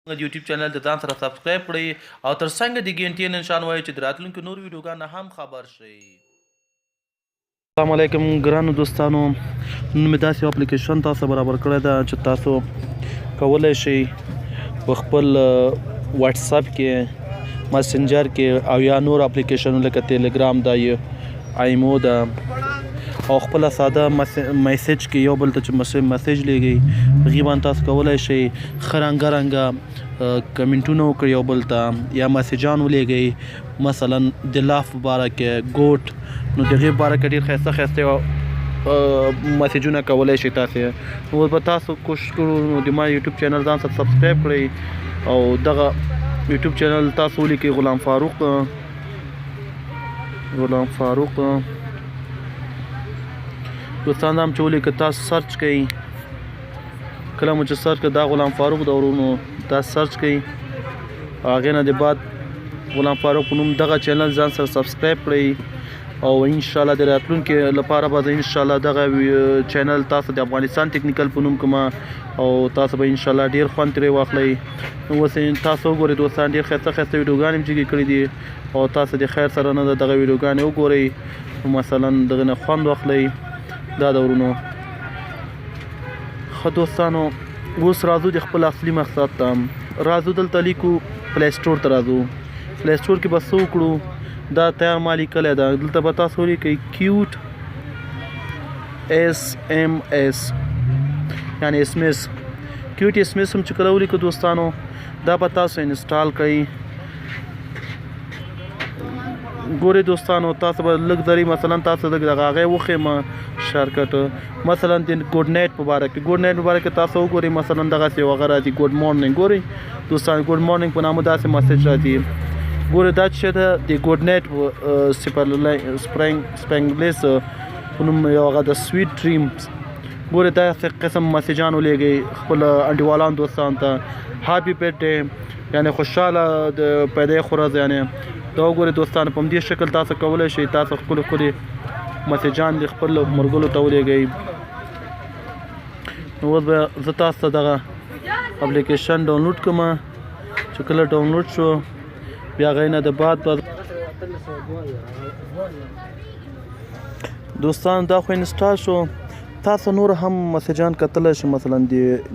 د یوټیوب چینل د ځان سره سبسکرایب کړئ او تر څنګ د ګینټې نشان وایي چې د راتلونکو نور ویډیوګانو هم خبر شئ. السلام علیکم ګرانو دوستانو، نن مې داسې اپلیکیشن تاسو برابر کړی ده چې تاسو کولی شئ په خپل واټساپ کې، مسنجر کې او یا نور اپلیکیشنونه لکه ټیلیګرام ده، ایمو ده او خپل ساده میسج کې یو بل ته چې میسج لیږئ هغې باندې تاسو کولی شئ ښه رنګه رنګه کمنټونه وکړئ یو بل ته یا میسجان ولیږئ، مثلا د لاف په باره کې ګوټ، نو د هغې په باره کې ډېر ښایسته ښایسته میسجونه کولی شئ تاسې. نو به تاسو کوشش کړو نو د ما یوټیوب چینل ځان سره سبسکرایب کړئ او دغه یوټیوب چینل تاسو ولیکئ غلام فاروق دوستان هم چې ولیکئ تاسو سرچ کړئ، کله مو چې سرچ کړئ دا غلام فاروق د ورونو تاسو سرچ کړئ، هغې نه د بعد غلام فاروق په نوم دغه چینل ځان سره سبسکرایب کړئ او انشاءالله د راتلونکي لپاره به زه انشاءالله دغه چینل تاسو د افغانستان ټیکنیکل په نوم کوم او تاسو به انشاءالله ډېر خوند ترې واخلئ. نو اوس تاسو وګورئ دوستان، ډېر ښایسته ښایسته ویډیوګانې مې جګې کړي دي او تاسو د خیر سره نه دغه ویډیوګانې وګورئ، مثلا دغه نه خوند واخلئ. دا د ورونو ښه دوستانو، اوس راځو د خپل اصلي مقصد ته. راځو دلته لیکو پلی سټور ته راځو. پلی سټور کې به څه وکړو، دا تیار ما لیکلی ده، دلته به تاسو ولیکئ کیوټ SMS یعنې SMS. کیوټ SMS هم چې کله ولیکو دوستانو دا به تاسو انسټال کړئ. ګورئ دوستانو، تاسو به لږ درې مثلا تاسو لږ دغه هغې وښیم شارکټ، مثلا د ګوډ نایټ په باره کې تاسو وګورئ، مثلا دغسې یو هغه راځي ګوډ مارنینګ. ګورئ دوستان، ګوډ مارنینګ په نامه داسې میسج راځي. ګورئ دا چې ده د ګوډ نایټ سپرنګلیس په نوم یو هغه د سویټ ډریمز. ګورئ داسې قسم میسجان ولیږئ خپل انډیوالانو دوستانو ته، هاپي برډ ډے یعنې خوشحاله د پیدایښت ورځ یعنې دا وګورئ دوستانو، په همدې شکل تاسو کولی شئ تاسو ښکلې میسجان د خپل ملګرو ته ولیږئ. نو اوس به زه تاسو ته دغه اپلیکیشن ډاونلوډ کړم، چې کله ډاونلوډ شو بیا هغې نه د بعد به دوستان دا خو انسټال شو. تاسو نور هم میسجان کتلی شئ، مثلا د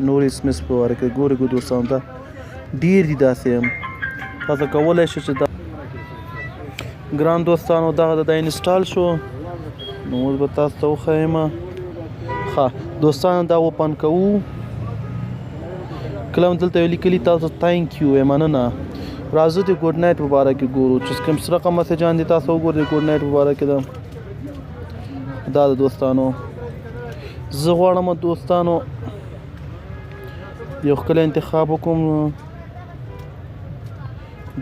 نور SMS په باره کې. ګورئ دوستانو دا ډېر دي داسې، تاسو کولی شئ چې دا ګران دوستانو دغه د انسټال شو. نو اوس به تاسو ته وښیم. ښه دوستانو دا اوپن کوو، کله هم دلته لیکلي تاسو تھینک یو مننه. راځو د ګوډ نایټ په باره کې ګورو چې کوم څه رقم میسجان دي. تاسو وګورئ د ګوډ نایټ په باره کې دا د دوستانو. زه غواړم دوستانو یو ښکلی انتخاب وکړم،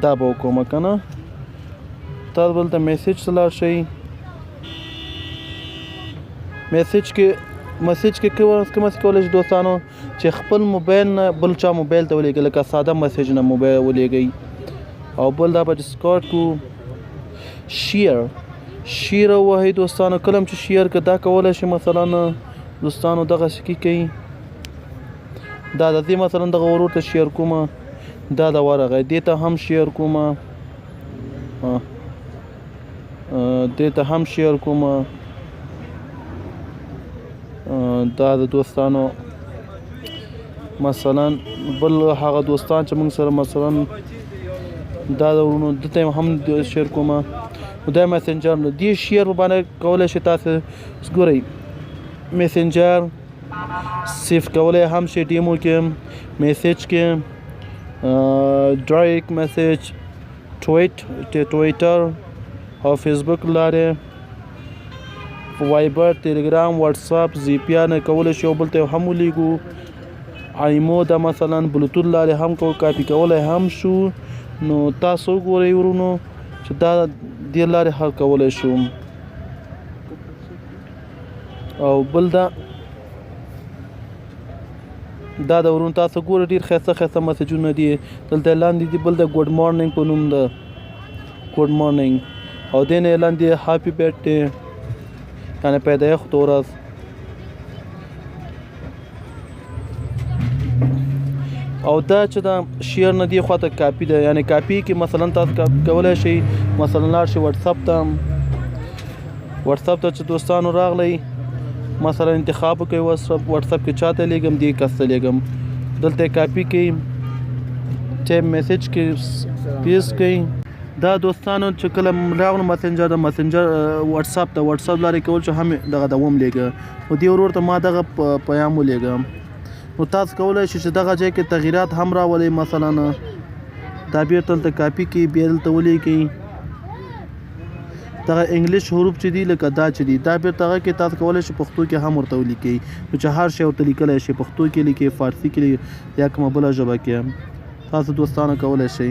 دا به وکړم که نه. تاسو بل ته میسج ته لاړ شئ. میسج کې کوم څه کولی شئ دوستانو چې خپل موبایل نه بل چا موبایل ته ولیږئ، لکه ساده میسج نه موبایل ولیږئ. او بل دا به ډسکارډ کو شیر ووهئ دوستانو. کله هم چې شیر که دا کولی شئ مثلا دوستانو دغسې کیږئ. دا د دې مثلا دغه ورور ته شیر کومه، دا د ورغی دې ته هم شیر کومه، دې ته هم شیر کومه. دا د دوستانو مثلا بل هغه دوستان چې موږ سره مثلا دا د ورونو دته هم شیر کومه. دا میسنجر نو دې شیر په باندې کولی شئ تاسو. ګورئ میسنجر سیف کولی هم شئ، ډیمو کې میسج کې ډایرکټ میسج، ټویټر او فیسبوک لارې، وایبر، ټیلیګرام، واټساپ، زیپیا نه کولی شئ یو بل ته هم ولیږو. ایمو دا مثلا بلوتوث لارې هم کاپي کولی هم شو. نو تاسو وګورئ ورونو چې دا دې لارې حل کولی شو. او بل دا د ورونو تاسو ګورئ ډېر ښایسته ښایسته میسجونه دي دلته لاندې دي. بل د ګوډ مارنینګ په نوم ده، ګوډ مارنینګ، او دې نه لاندې هاپي برډ ډے یعنې پیدایښت ورځ. او دا چې دا شیر نه دی خواته کاپی ده یعنی کاپی کې مثلا تاسو کولی شئ مثلا لاړ شئ واتساپ ته چې دوستانو راغلی مثلا انتخاب وکړئ واتساپ کې چاته لیږم دې کس ته لیږم دلته کاپی کوئ ټیپ میسج کې پیسټ کړئ دا دوستانو چې کله راغلو مسنجر د مسنجر واتساپ لارې کول چې هم دغه دوم لیږه نو دې ورور ته ما دغه پیام ولیږه نو تاسو کولی شئ چې دغه ځای کې تغییرات هم راولئ مثلا دا بیا دلته کاپي کړئ بیا دلته ولیکئ دغه انګلیش حروف چې دي لکه دا چې دي دا بیرته هغه کې تاسو کولی شئ پښتو کې هم ورته ولیکئ نو چې هر شی ورته لیکلی شئ پښتو کې لیکئ فارسي کې یا کومه بله ژبه کې تاسو دوستانو کولی شئ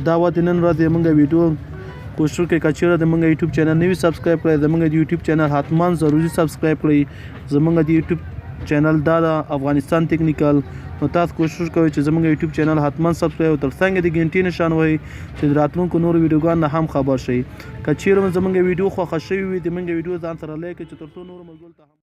دا وه د نن ورځې زمونږ ویډیو کوشش وکړئ که چېرې زمونږ یوټیوب چینل نه وي سبسکرایب کړئ زمونږ د یوټیوب چینل حتما ضروري سبسکرایب کړئ زمونږ د یوټیوب چینل دا د افغانستان ټیکنیکل نو تاسو کوشش کوئ چې زمونږ یوټیوب چینل حتما سبسکرایب او ترڅنګ د ګنټې نشان وهئ چې د راتلونکو نورو ویډیوګانو نه هم خبر شئ که چېرې زمونږ ویډیو خوښه شوې وي زمونږ ویډیو ځان سره لایک کړئ چې تر څو نورو ملګرو ته هم